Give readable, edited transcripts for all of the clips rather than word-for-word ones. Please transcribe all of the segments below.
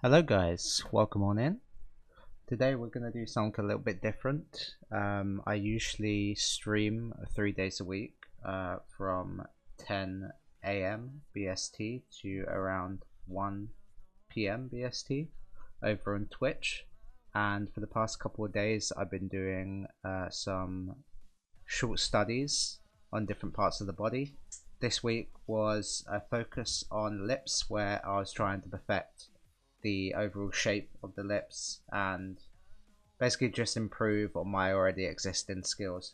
Hello guys, welcome on in. Today we're going to do something a little bit different. I usually stream 3 days a week from 10 a.m. BST to around 1 p.m. BST over on Twitch, and for the past couple of days I've been doing some short studies on different parts of the body. This week was a focus on lips, where I was trying to perfect the overall shape of the lips and basically just improve on my already existing skills.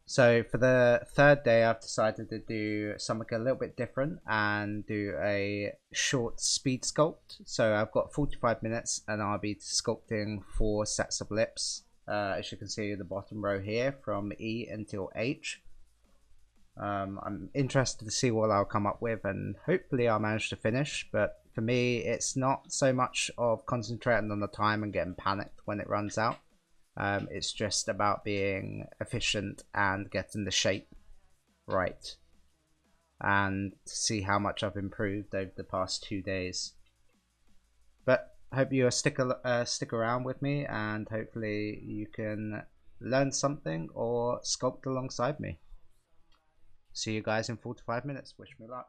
So for the third day I've decided to do something a little bit different and do a short speed sculpt. So I've got 45 minutes and I'll be sculpting 4 sets of lips, as you can see in the bottom row here, from E until H. I'm interested to see what I'll come up with, and hopefully I'll manage to finish. But for me, it's not so much of concentrating on the time and getting panicked when it runs out. It's just about being efficient and getting the shape right, and to see how much I've improved over the past 2 days. But I hope you stick around with me, and hopefully you can learn something or sculpt alongside me. See you guys in 45 minutes. Wish me luck.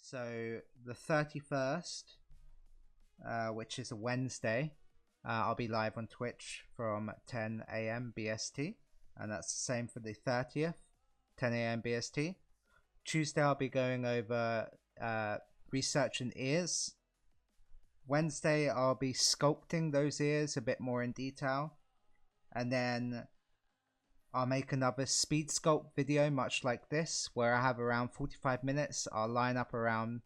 So the 31st, which is a Wednesday, I'll be live on Twitch from 10 a.m. BST, and that's the same for the 30th, 10 a.m. BST. Tuesday, I'll be going over research and ears. Wednesday, I'll be sculpting those ears a bit more in detail, and then I'll make another speed sculpt video much like this, where I have around 45 minutes. I'll line up around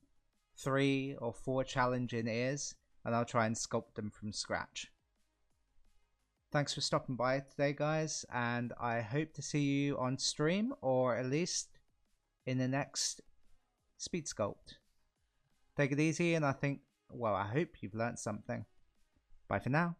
3 or 4 challenging ears, and I'll try and sculpt them from scratch. Thanks for stopping by today, guys, and I hope to see you on stream, or at least in the next speed sculpt. Take it easy, and I hope you've learned something. Bye for now.